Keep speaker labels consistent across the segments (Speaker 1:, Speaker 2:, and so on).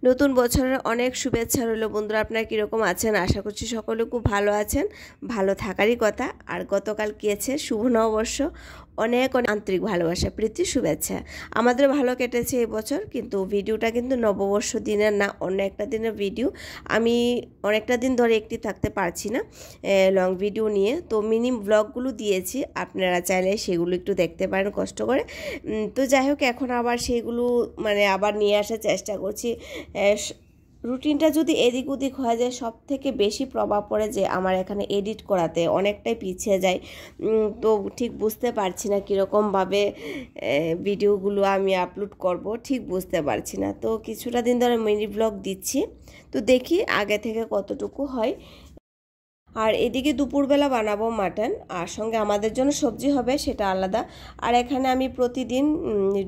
Speaker 1: নতুন বছরের অনেক শুভেচ্ছা রইল বন্ধুরা। আপনারা কীরকম আছেন? আশা করছি সকলে খুব ভালো আছেন, ভালো থাকারই কথা। আর গতকাল গিয়েছে শুভ নববর্ষ, অনেক অনেক আন্তরিক ভালোবাসা, প্রীতি, শুভেচ্ছা। আমাদের ভালো কেটেছে এই বছর, কিন্তু ভিডিওটা কিন্তু নববর্ষ দিনের না, অন্য একটা দিনের ভিডিও। আমি অনেকটা দিন ধরে একটি থাকতে পারছি না লং ভিডিও নিয়ে, তো মিনি ব্লগগুলো দিয়েছি, আপনারা চাইলে সেগুলো একটু দেখতে পারেন কষ্ট করে। তো যাই হোক, এখন আবার সেগুলো আবার নিয়ে আসার চেষ্টা করছি। রুটিনটা যদি এদিক ওদিক হয়ে যায়, সব থেকে বেশি প্রভাব পড়ে যে আমার এখানে এডিট করাতে অনেকটাই পিছিয়ে যায়। তো ঠিক বুঝতে পারছি না কীরকমভাবে ভিডিওগুলো আমি আপলোড করব, ঠিক বুঝতে পারছি না। তো কিছুটা দিন ধরে মিনি ব্লগ দিচ্ছি, তো দেখি আগে থেকে কতটুকু হয়। আর এদিকে দুপুরবেলা বানাবো মাটন, আর সঙ্গে আমাদের জন্য সবজি হবে, সেটা আলাদা। আর এখানে আমি প্রতিদিন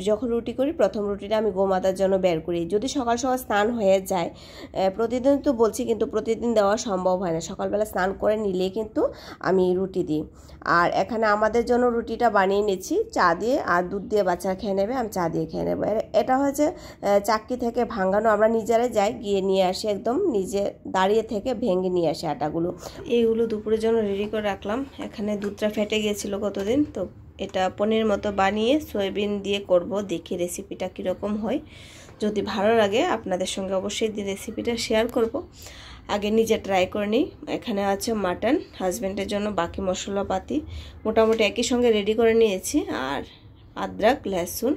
Speaker 1: যখন রুটি করি, প্রথম রুটিটা আমি গোমাতার জন্য বের করি। যদি সকাল সকাল স্নান হয়ে যায়, প্রতিদিন তো বলছি, কিন্তু প্রতিদিন দেওয়া সম্ভব হয় না। সকালবেলা স্নান করে নিলে কিন্তু আমি রুটি দিই। আর এখানে আমাদের জন্য রুটিটা বানিয়ে নিচ্ছি চা দিয়ে, আর দুধ দিয়ে বাচ্চারা খেয়ে নেবে, আমি চা দিয়ে খেয়ে নেবো। এটা হচ্ছে চাক্কি থেকে ভাঙানো, আমরা নিজেরাই যাই, গিয়ে নিয়ে আসি, একদম নিজে দাঁড়িয়ে থেকে ভেঙে নিয়ে আসি আটাগুলো। এইগুলো দুপুরের জন্য রেডি করে রাখলাম। এখানে দুধটা ফেটে গিয়েছিল কতদিন, তো এটা পনির মতো বানিয়ে সয়াবিন দিয়ে করব। দেখি রেসিপিটা কীরকম হয়, যদি ভালো লাগে আপনাদের সঙ্গে অবশ্যই রেসিপিটা শেয়ার করব। আগে নিজে ট্রাই করে নিই। এখানে আছে মাটন, হাজব্যান্ডের জন্য বাকি মশলাপাতি মোটামুটি একই সঙ্গে রেডি করে নিয়েছি। আর আদরক, লহসুন,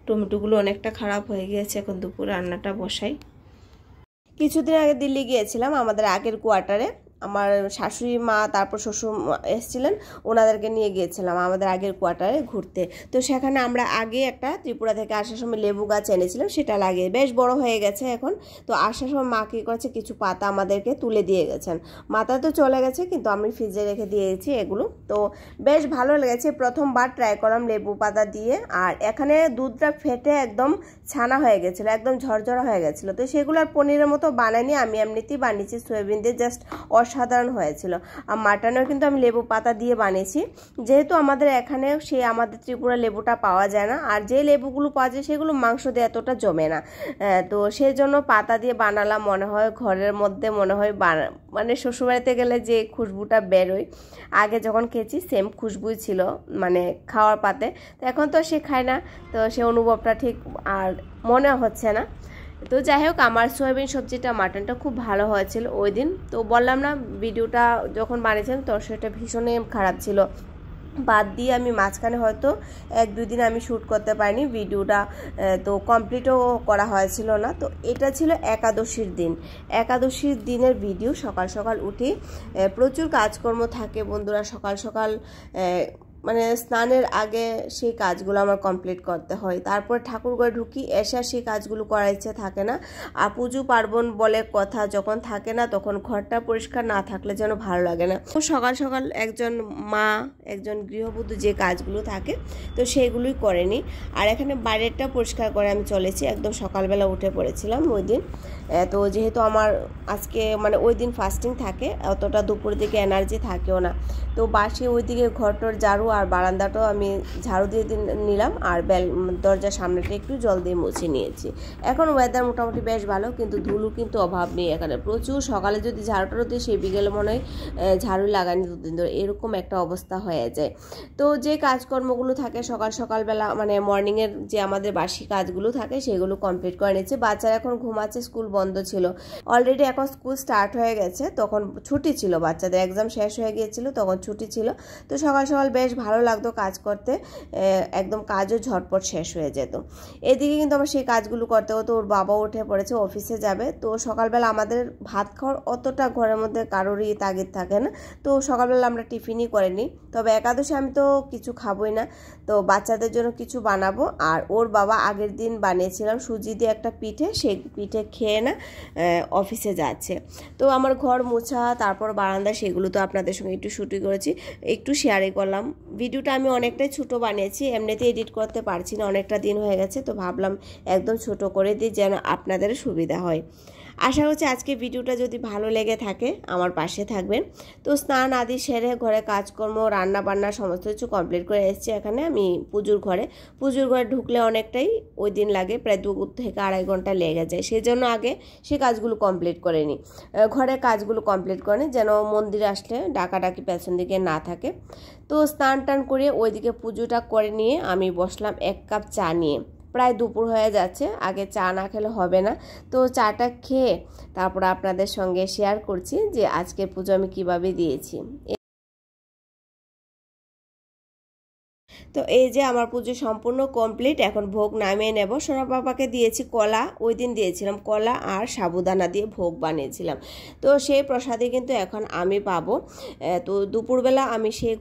Speaker 1: টমেটোগুলো অনেকটা খারাপ হয়ে গিয়েছে, এখন দুপুরে রান্নাটা বসাই। কিছুদিন আগে দিল্লি গিয়েছিলাম, আমাদের আগের কোয়ার্টারে। আমার শাশুড়ি মা, তারপর শ্বশুর এসেছিলেন, ওনাদেরকে নিয়ে গিয়েছিলাম আমাদের আগের কোয়ার্টারে ঘুরতে। তো সেখানে আমরা আগে একটা ত্রিপুরা থেকে আসার সময় লেবু গাছ এনেছিলাম, সেটা লাগিয়ে বেশ বড় হয়ে গেছে এখন। তো আসার সময় মা কী করেছে, কিছু পাতা আমাদেরকে তুলে দিয়ে গেছেন। মাথা তো চলে গেছে, কিন্তু আমি ফ্রিজে রেখে দিয়েছি এগুলো। তো বেশ ভালো লেগেছে, প্রথমবার ট্রাই করলাম লেবু পাতা দিয়ে। আর এখানে দুধটা ফেটে একদম ছানা হয়ে গেছিলো, একদম ঝরঝরা হয়ে গেছিলো। তো সেগুলো আর পনিরের মতো বানাইনি, আমি এমনিতেই বানিয়েছি সয়াবিন দিয়ে, জাস্ট অসাধারণ হয়েছিল। আর মাটনেও কিন্তু আমি লেবু পাতা দিয়ে বানিয়েছি, যেহেতু আমাদের এখানে আমাদের ত্রিপুরা লেবুটা পাওয়া যায় না, আর যে লেবুগুলো পাওয়া যায় সেগুলো মাংস দিয়ে এতটা জমে না। তো সেই জন্য পাতা দিয়ে বানালাম। মনে হয় ঘরের মধ্যে শ্বশুরবাড়িতে গেলে যে খুশবুটা বেরোয়, আগে যখন খেয়েছি সেম খুশবুই ছিল খাওয়ার পাতে। তো এখন তো সে খায় না, তো সে অনুভবটা ঠিক আর মনে হচ্ছে না। তো যাই হোক, আমার সয়াবিন সবজিটা, মাটনটা খুব ভালো হয়েছিল ওই দিন। তো বললাম না, ভিডিওটা যখন বানিয়েছিলাম তরকারিটা ভীষণই খারাপ ছিল। বাদ দিয়ে আমি মাঝখানে হয়তো 1-2 দিন আমি শ্যুট করতে পারিনি ভিডিওটা, তো কমপ্লিটও করা হয়েছিল না। তো এটা ছিল একাদশীর দিন, একাদশীর দিনের ভিডিও। সকাল সকাল উঠি, প্রচুর কাজকর্ম থাকে বন্ধুরা। সকাল সকাল স্নানের আগে সেই কাজগুলো আমার কমপ্লিট করতে হয়। তারপর ঠাকুর ঘরে ঢুকি, এসে সেই কাজগুলো করার ইচ্ছে থাকে না। আর পুজো পার্বণ বলে কথা যখন থাকে না, তখন ঘরটা পরিষ্কার না থাকলে যেন ভালো লাগে না। তো সকাল সকাল একজন মা, একজন গৃহবধূ যে কাজগুলো থাকে, তো সেইগুলোই করেনি। আর এখানে বাইরেরটা পরিষ্কার করে আমি চলেছি, একদম সকালবেলা উঠে পড়েছিলাম ওই দিন। তো যেহেতু আমার আজকে ওই দিন ফাস্টিং থাকে, অতটা দুপুরের দিকে এনার্জি থাকেও না। তো বাসে ওইদিকে ঘরটর ঝাড়ু আর বারান্দাটাও আমি ঝাড়ু দিয়ে নিলাম, আর দরজার সামনেটা একটু জল দিয়ে মুছে নিয়েছি। এখন ওয়েদার মোটামুটি বেশ ভালো, কিন্তু ধুলো কিন্তু অভাব নেই এখানে প্রচুর। সকালে যদি ঝাড়ুটারও দিই, সেই বিকেলে মনে হয় ঝাড়ু লাগানি 2 দিন ধরে, এরকম একটা অবস্থা হয়ে যায়। তো যে কাজকর্মগুলো থাকে সকালবেলা মর্নিংয়ের যে আমাদের বাসি কাজগুলো থাকে, সেগুলো কমপ্লিট করে নিচ্ছে। বাচ্চারা এখন ঘুমাচ্ছে, স্কুল বন্ধ ছিল অলরেডি, এখন স্কুল স্টার্ট হয়ে গেছে। তখন ছুটি ছিল, বাচ্চাদের এক্সাম শেষ হয়ে গিয়েছিল, তখন ছুটি ছিল। তো সকাল সকাল বেশ ভালো লাগতো কাজ করতে, একদম কাজও ঝটপট শেষ হয়ে যেত। এদিকে কিন্তু আমার সেই কাজগুলো করতে হতো। ওর বাবা উঠে পড়েছে, অফিসে যাবে। তো সকালবেলা আমাদের ভাত খাওয়ার অতটা ঘরের মধ্যে কারোরই তাগিদ থাকে না, তো সকালবেলা আমরা টিফিনই করিনি। তবে একাদশী আমি তো কিছু খাবোই না, তো বাচ্চাদের জন্য কিছু বানাবো। আর ওর বাবা আগের দিন বানিয়েছিলাম সুজি দিয়ে একটা পিঠে, সেই পিঠে খেয়ে না অফিসে যাচ্ছে। তো আমার ঘর মোছা, তারপর বারান্দা, সেগুলো তো আপনাদের সঙ্গে একটু শুটিং করেছি, একটু শেয়ারই করলাম। ভিডিওটা আমি অনেকটাই ছোট বানিয়েছি, এমনিতে এডিট করতে পারছি না, অনেকটা দিন হয়ে গেছে। তো ভাবলাম একদম ছোট করে দিই, যেন আপনাদের সুবিধা হয়। আশা করছি আজকে ভিডিওটা যদি ভালো লেগে থাকে আমার পাশে থাকবেন। তো স্নান আদি সেরে ঘরে কাজকর্ম রান্না বান্না সমস্ত কিছু কমপ্লিট করে এসেছি। এখানে আমি পুজোর ঘরে ঢুকলে অনেকটাই ওই দিন লাগে, প্রায় 2 থেকে 2.5 ঘন্টা লেগে যায়। সেই জন্য আগে সে কাজগুলো কমপ্লিট করে নিই, ঘরের কাজগুলো কমপ্লিট করে নিই, যেন মন্দিরে আসলে ডাকাডাকি পেছন দিকে না থাকে। তো স্নান টান করে ওইদিকে পুজোটা করে নিয়ে আমি বসলাম 1 কাপ চা নিয়ে। প্রায় দুপুর হয়ে যাচ্ছে, আগে চা না খেলে হবে না। তো চাটা খেয়ে তারপর আপনাদের সঙ্গে শেয়ার করছি যে আজকের পুজো আমি কিভাবে দিয়েছি। তো এই যে আমার পুজো সম্পূর্ণ কমপ্লিট, এখন ভোগ নামিয়ে নেব। সোনা পাপাকে দিয়েছি কলা, ওই দিন দিয়েছিলাম কলা আর সাবুদানা দিয়ে ভোগ বানিয়েছিলাম। তো সেই প্রসাদে কিন্তু এখন আমি পাবো। তো দুপুরবেলা আমি সেই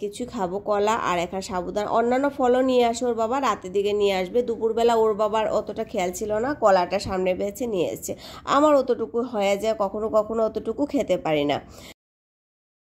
Speaker 1: কিছু খাবো, কলা আর এখন সাবুদানা। অন্যান্য ফলও নিয়ে আসে ওর বাবা, রাতের দিকে নিয়ে আসবে। দুপুরবেলা ওর বাবার অতটা খেয়াল ছিল না, কলাটা সামনে পেয়েছে নিয়ে এসছে। আমার অতটুকু হয়ে যায়, কখনো কখনো অতটুকু খেতে পারি না।